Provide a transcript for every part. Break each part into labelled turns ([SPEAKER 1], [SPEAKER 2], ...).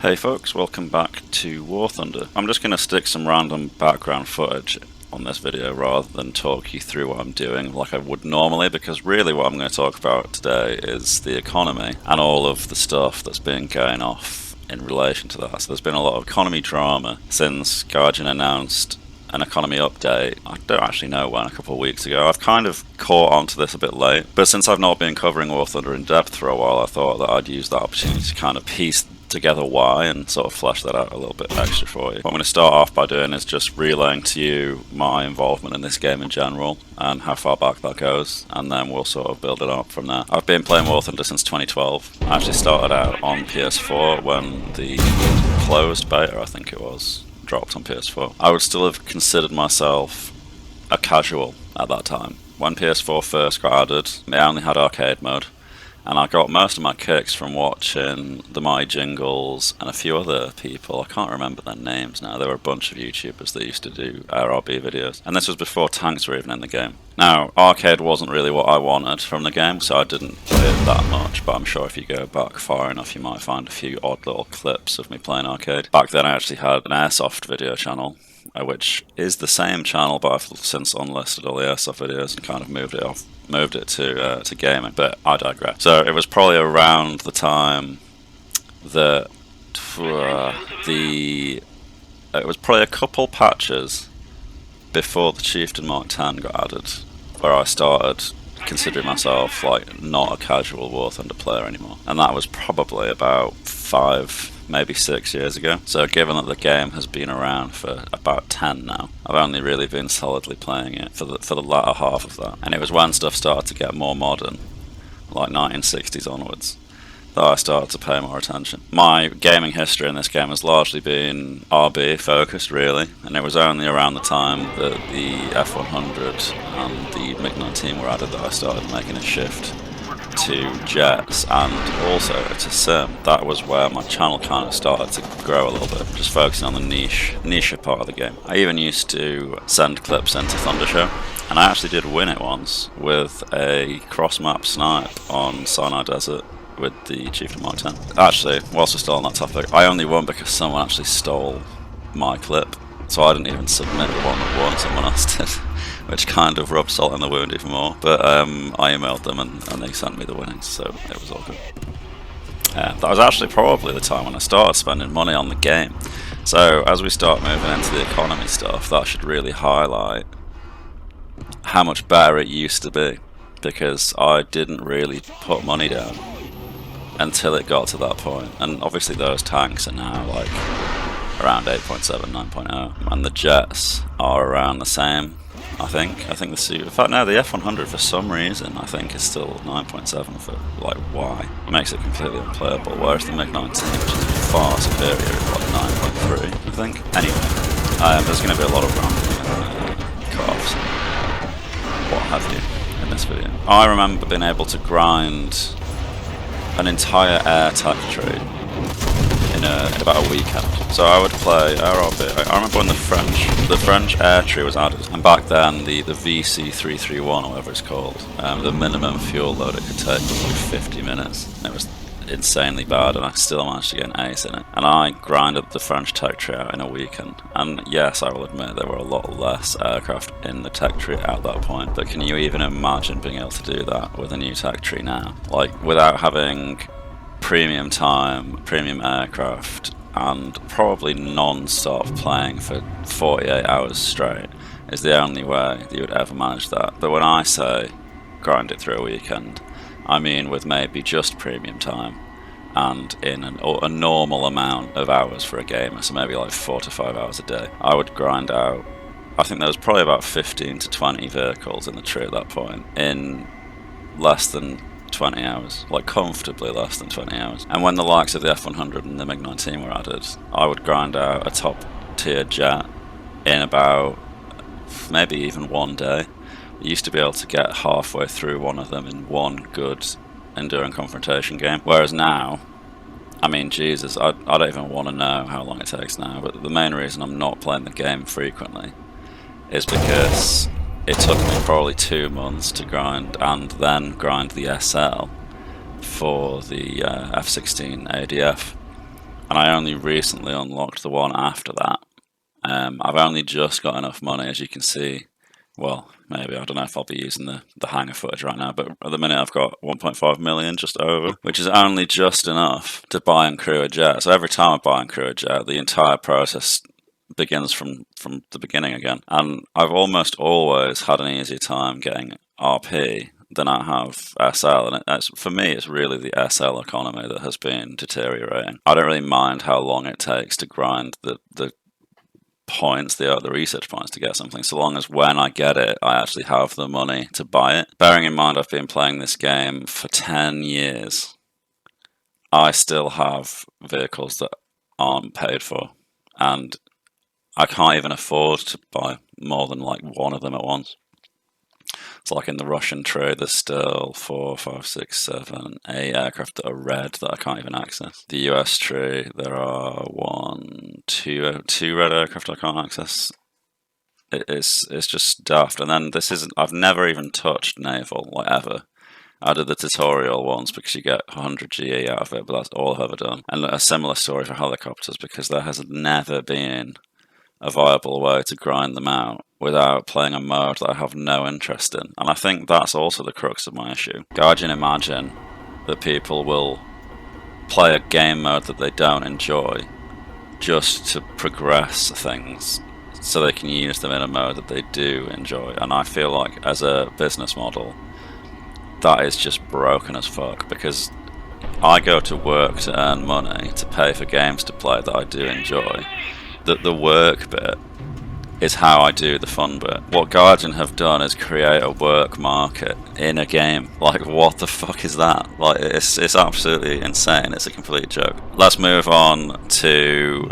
[SPEAKER 1] Hey folks, welcome back to WarThunder. I'm just going to stick some random background footage on this video rather than talk you through what I'm doing like I would normally, because really what I'm going to talk about today is the economy and all of the stuff that's been going off in relation to that. So there's been a lot of economy drama since Guardian announced an economy update. I don't actually know when, a couple of weeks ago. I've kind of caught on to this a bit late, but since I've not been covering WarThunder in depth for a while, I thought that I'd use that opportunity to kind of piece together why and sort of flesh that out a little bit extra for you. What I'm going to start off by doing is just relaying to you my involvement in this game in general and how far back that goes, and then we'll sort of build it up from there. I've been playing WarThunder since 2012. I actually started out on PS4 when the closed beta, I think it was, dropped on PS4. I would still have considered myself a casual at that time. When PS4 first got added, it only had arcade mode, and I got most of my kicks from watching the Mighty Jingles and a few other people. I can't remember their names now. There were a bunch of YouTubers that used to do RRB videos, and this was before tanks were even in the game. Now, arcade wasn't really what I wanted from the game, so I didn't play it that much, but I'm sure if you go back far enough you might find a few odd little clips of me playing arcade. Back then I actually had an Airsoft video channel, which is the same channel, but I've since unlisted all the Airsoft videos and kind of moved it to gaming, but I digress. So it was probably around the time that it was probably a couple patches before the Chieftain Mark 10 got added, where I started considering myself like not a casual WarThunder player anymore, and that was probably about 5, maybe 6 years ago. So given that the game has been around for about 10 now, I've only really been solidly playing it for the latter half of that. And it was when stuff started to get more modern, like 1960s onwards, that I started to pay more attention. My gaming history in this game has largely been RB focused, really, and it was only around the time that the F100 and the MiG-19 were added that I started making a shift to jets and also to sim. That was where my channel kind of started to grow a little bit, just focusing on the niche part of the game. I even used to send clips into Thundershow, and I actually did win it once with a cross-map snipe on Sinai Desert with the Chieftain Mark 10. Actually, whilst we're still on that topic, I only won because someone actually stole my clip, so I didn't even submit the one that won, someone else did, which kind of rubbed salt in the wound even more. But I emailed them and they sent me the winnings, so it was all good. That was actually probably the time when I started spending money on the game. So as we start moving into the economy stuff, that should really highlight how much better it used to be, because I didn't really put money down until it got to that point. And obviously those tanks are now like around 8.7, 9.0, and the jets are around the same, I think the suit, in fact no, the F100 for some reason I think is still 9.7 for like why. It makes it completely unplayable, whereas the MiG-19, which is far superior, is like 9.3 I think. Anyway, there's going to be a lot of rambling and cut-offs and what have you in this video. I remember being able to grind an entire air tech tree in about a weekend. So I would play RRB. I remember when the French air tree was added, and back then the VC331 or whatever it's called, the minimum fuel load it could take was like 50 minutes, and it was insanely bad, and I still managed to get an ace in it. And I grinded the French tech tree out in a weekend. And yes, I will admit there were a lot less aircraft in the tech tree at that point, but can you even imagine being able to do that with a new tech tree now? Like, without having premium time, premium aircraft, and probably non-stop playing for 48 hours straight is the only way that you would ever manage that. But when I say grind it through a weekend, I mean with maybe just premium time and in a normal amount of hours for a gamer, so maybe like 4 to 5 hours a day, I would grind out, I think there was probably about 15 to 20 vehicles in the tree at that point in less than 20 hours, like comfortably less than 20 hours. And when the likes of the F100 and the MiG-19 were added, I would grind out a top tier jet in about maybe even one day. You used to be able to get halfway through one of them in one good enduring confrontation game, whereas now, I mean, Jesus, I don't even want to know how long it takes now, but the main reason I'm not playing the game frequently is because it took me probably 2 months to grind, and then grind the SL for the F-16 ADF, and I only recently unlocked the one after that. I've only just got enough money, as you can see. Well, maybe, I don't know if I'll be using the hangar footage right now, but at the minute I've got 1.5 million just over, which is only just enough to buy and crew a jet. So every time I buy and crew a jet, the entire process begins from the beginning again. And I've almost always had an easier time getting RP than I have SL, and for me it's really the SL economy that has been deteriorating. I don't really mind how long it takes to grind the points, the research points to get something, so long as when I get it, I actually have the money to buy it. Bearing in mind I've been playing this game for 10 years, I still have vehicles that aren't paid for, and I can't even afford to buy more than like one of them at once. It's like in the Russian trade, there's still 4, 5, 6, 7, 8 aircraft that are red that I can't even access. The US trade, there are 2 red aircraft I can't access. It's just daft. And then I've never even touched naval, like ever. I did the tutorial once because you get 100 GE out of it, but that's all I've ever done. And a similar story for helicopters, because there has never been a viable way to grind them out without playing a mode that I have no interest in. And I think that's also the crux of my issue. Guardian imagine that people will play a game mode that they don't enjoy just to progress things so they can use them in a mode that they do enjoy. And I feel like as a business model, that is just broken as fuck, because I go to work to earn money to pay for games to play that I do enjoy. The work bit is how I do the fun bit. What Guardian have done is create a work market in a game. Like, what the fuck is that? Like, it's absolutely insane. It's a complete joke. Let's move on to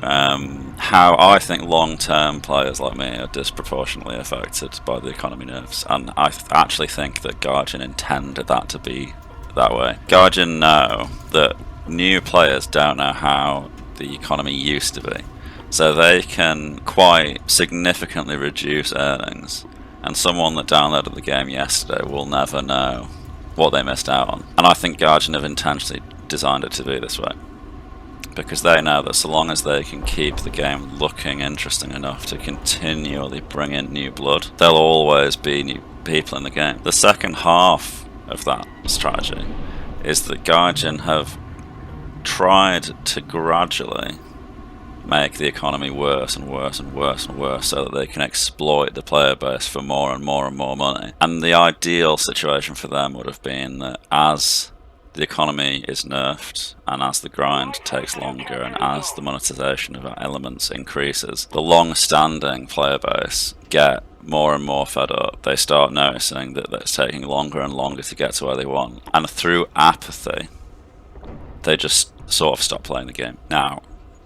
[SPEAKER 1] how I think long-term players like me are disproportionately affected by the economy nerfs, and I actually think that Guardian intended that to be that way. Guardian know that new players don't know how the economy used to be, so they can quite significantly reduce earnings, and someone that downloaded the game yesterday will never know what they missed out on. And I think Guardian have intentionally designed it to be this way, because they know that so long as they can keep the game looking interesting enough to continually bring in new blood, there'll always be new people in the game. The second half of that strategy is that Guardian have tried to gradually make the economy worse and worse and worse and worse so that they can exploit the player base for more and more and more money. And the ideal situation for them would have been that as the economy is nerfed, and as the grind takes longer, and as the monetization of elements increases, the long-standing player base get more and more fed up. They start noticing that it's taking longer and longer to get to where they want, and through apathy, they just sort of stop playing the game. Now,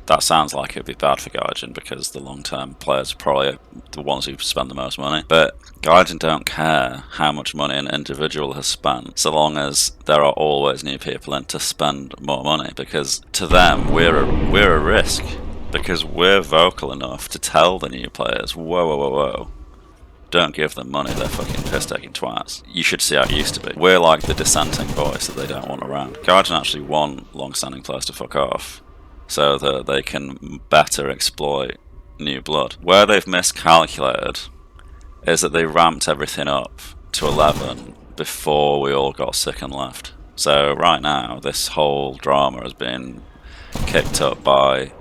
[SPEAKER 1] that sounds like it would be bad for Guardian, because the long-term players are probably the ones who spend the most money. But Guardian don't care how much money an individual has spent, so long as there are always new people in to spend more money. Because to them, we're a risk, because we're vocal enough to tell the new players, whoa, whoa, whoa, whoa, don't give them money, they're fucking piss-taking twats. You should see how it used to be. We're like the dissenting voice that they don't want around. Guardian actually want long-standing players to fuck off, so that they can better exploit new blood. Where they've miscalculated is that they ramped everything up to 11 before we all got sick and left. So right now, this whole drama has been kicked up by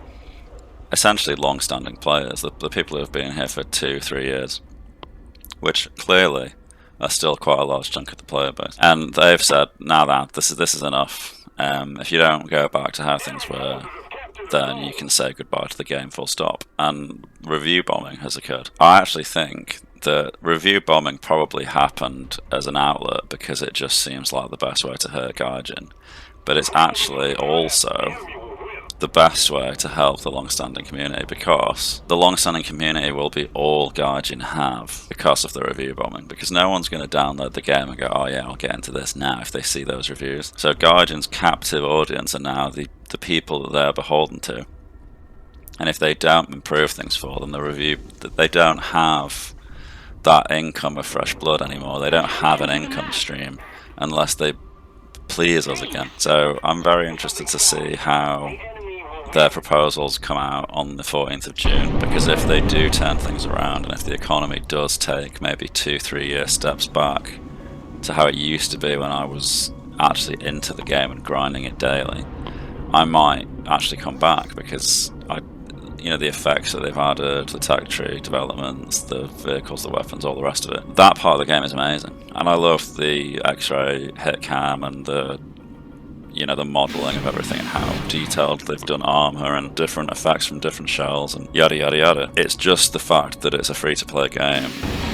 [SPEAKER 1] essentially long-standing players, the people who have been here for 2-3 years, which clearly are still quite a large chunk of the player base. And they've said, now that this is enough. If you don't go back to how things were, then you can say goodbye to the game, full stop. And review bombing has occurred. I actually think that review bombing probably happened as an outlet because it just seems like the best way to hurt Guardian. But it's actually also the best way to help the long-standing community, because the long-standing community will be all Guardian have because of the review bombing, because no one's going to download the game and go, oh yeah, I'll get into this now, if they see those reviews. So Guardian's captive audience are now the people that they're beholden to, and if they don't improve things for them, they don't have that income of fresh blood anymore. They don't have an income stream unless they please us again. So I'm very interested to see how their proposals come out on the 14th of June, because if they do turn things around and if the economy does take maybe 2-3 year steps back to how it used to be when I was actually into the game and grinding it daily, I might actually come back, because the effects that they've added, the tech tree developments, the vehicles, the weapons, all the rest of it. That part of the game is amazing, and I love the X-ray hit cam and the modelling of everything and how detailed they've done armor and different effects from different shells and yada yada yada. It's just the fact that it's a free-to-play game,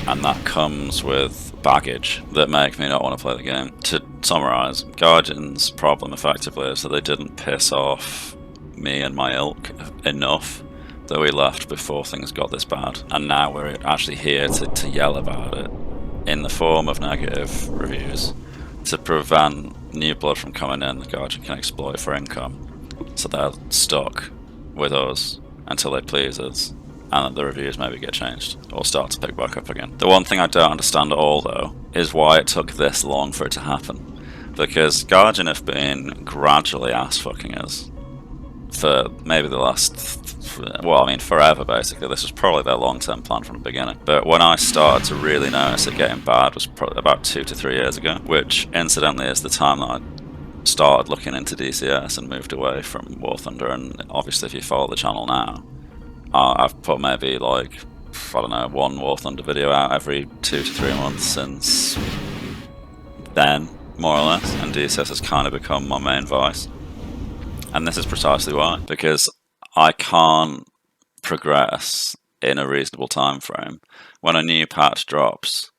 [SPEAKER 1] and that comes with baggage that make me not want to play the game. To summarise, Guardian's problem effectively is that they didn't piss off me and my ilk enough that we left before things got this bad, and now we're actually here to yell about it in the form of negative reviews to prevent new blood from coming in that Guardian can exploit for income. So they're stuck with us until they please us, and the reviews maybe get changed or start to pick back up again. The one thing I don't understand at all, though, is why it took this long for it to happen, because Guardian have been gradually ass-fucking us for maybe the last forever basically. This was probably their long-term plan from the beginning. But when I started to really notice it getting bad was probably about 2 to 3 years ago, which incidentally is the time that I started looking into DCS and moved away from WarThunder. And obviously if you follow the channel now, I've put maybe one WarThunder video out every 2 to 3 months since then, more or less, and DCS has kind of become my main vice. And this is precisely why, because I can't progress in a reasonable time frame. When a new patch drops,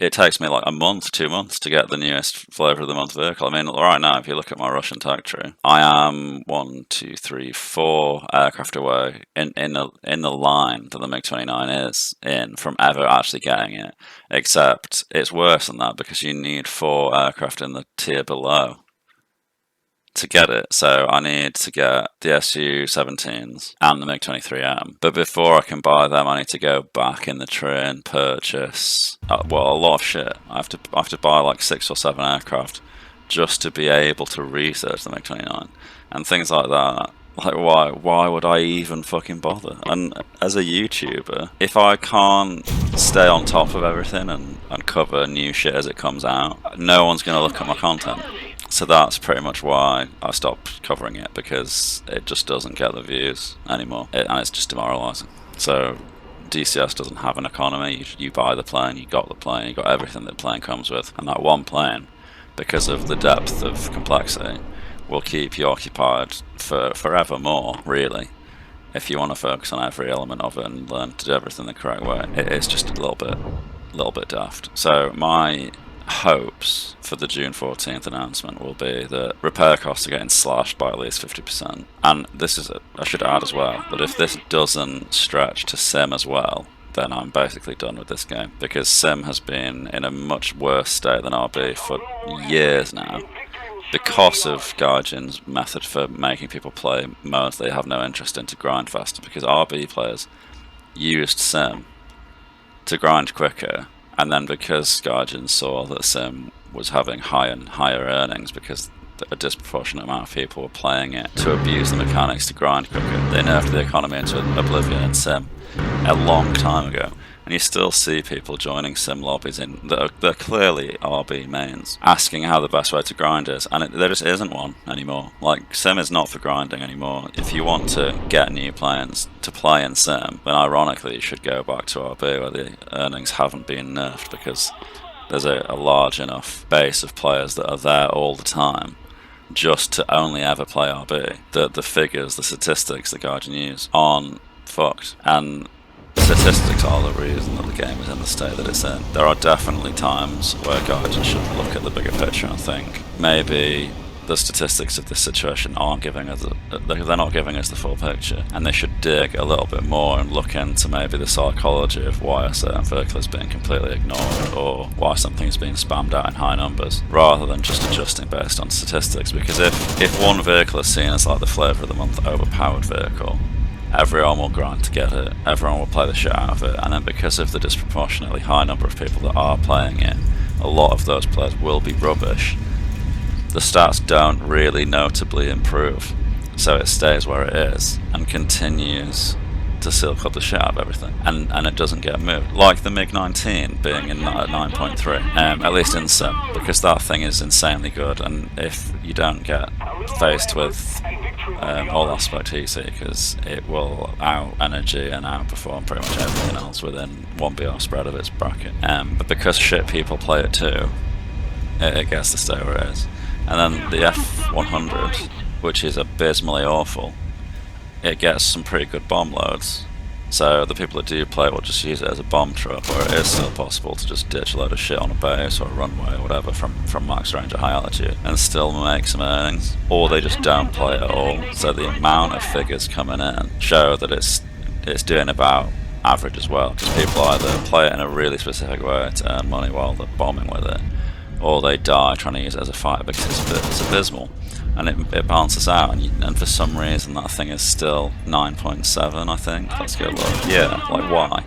[SPEAKER 1] it takes me like a month, 2 months to get the newest Flavor of the Month vehicle. I mean, right now, if you look at my Russian tech tree, I am 4 aircraft away in the line that the MiG-29 is in from ever actually getting it. Except it's worse than that, because you need 4 aircraft in the tier below to get it. So I need to get the Su-17s and the MiG-23M. But before I can buy them, I need to go back in the tree and purchase a lot of shit. I have to buy like 6 or 7 aircraft just to be able to research the MiG-29 and things like that. Like, why would I even fucking bother? And as a YouTuber, if I can't stay on top of everything and cover new shit as it comes out, no one's going to look at my content. So that's pretty much why I stopped covering it, because it just doesn't get the views anymore, and it's just demoralising. So DCS doesn't have an economy. You buy the plane, you got the plane, you got everything that the plane comes with, and that one plane, because of the depth of complexity, will keep you occupied for forever more, really, if you want to focus on every element of it and learn to do everything the correct way. It's just a little bit daft. So my hopes for the June 14th announcement will be that repair costs are getting slashed by at least 50%. And I should add as well, that if this doesn't stretch to Sim as well, then I'm basically done with this game, because Sim has been in a much worse state than RB for years now. Because of Guardian's method for making people play modes they have no interest in to grind faster, because RB players used Sim to grind quicker, and then because Guardian saw that Sim was having higher and higher earnings because a disproportionate amount of people were playing it to abuse the mechanics to grind quicker, they nerfed the economy into oblivion in Sim a long time ago. And you still see people joining Sim lobbies that are clearly RB mains, asking how the best way to grind is, and there just isn't one anymore. Like, Sim is not for grinding anymore. If you want to get new planes to play in Sim, then ironically you should go back to RB, where the earnings haven't been nerfed, because there's a large enough base of players that are there all the time just to only ever play RB. The figures, the statistics that Guardian use aren't fucked, and statistics are the reason that the game is in the state that it's in. There are definitely times where Guardian should look at the bigger picture and think maybe the statistics of this situation aren't giving us they're not giving us the full picture, and they should dig a little bit more and look into maybe the psychology of why a certain vehicle is being completely ignored, or why something is being spammed out in high numbers, rather than just adjusting based on statistics. Because if one vehicle is seen as like the flavour of the month overpowered vehicle, everyone will grind to get it, everyone will play the shit out of it, and then because of the disproportionately high number of people that are playing it, a lot of those players will be rubbish. The stats don't really notably improve. so it stays where it is and continues to silk up the shit out of everything, and it doesn't get moved. Like the MiG-19 being in at 9.3, at least in sim, because that thing is insanely good, and if you don't get faced with all aspect heat seekers, it will out energy and outperform pretty much everything else within 1BR spread of its bracket. But because shit people play it too, it gets to stay where it is. And then the F100, which is abysmally awful, it gets some pretty good bomb loads. So the people that do play it will just use it as a bomb trap, where it is still possible to just ditch a load of shit on a base or a runway or whatever from max range at high altitude and still make some earnings. Or they just don't play it at all. So the amount of figures coming in show that it's doing about average as well, because people either play it in a really specific way to earn money while they're bombing with it, or they die trying to use it as a fighter because it's abysmal. And it balances out, and for some reason that thing is still 9.7, I think. Let's go look. Yeah, like why?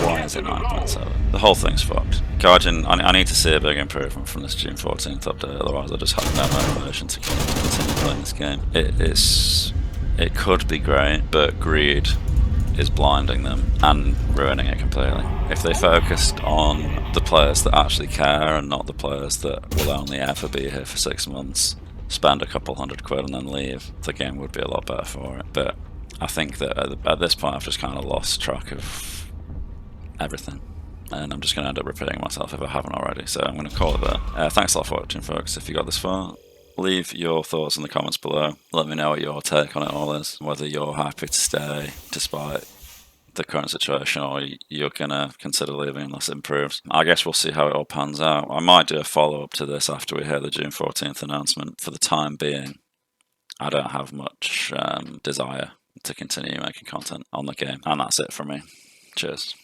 [SPEAKER 1] Why is it 9.7? The whole thing's fucked. Guardian, I need to see a big improvement from this June 14th update, otherwise I just have no motivation to continue playing this game. It could be great, but greed is blinding them and ruining it completely. If they focused on the players that actually care and not the players that will only ever be here for 6 months, spend a couple £100 and then leave, the game would be a lot better for it. But I think that at this point I've just kind of lost track of everything, and I'm just going to end up repeating myself if I haven't already, so I'm going to call it there. Thanks a lot for watching, folks. If you got this far, leave your thoughts in the comments below. Let me know what your take on it all is, whether you're happy to stay despite the current situation, or you're gonna consider leaving unless it improves. I guess we'll see how it all pans out. I might do a follow-up to this after we hear the June 14th announcement. For the time being, I don't have much desire to continue making content on the game, and that's it from me. Cheers.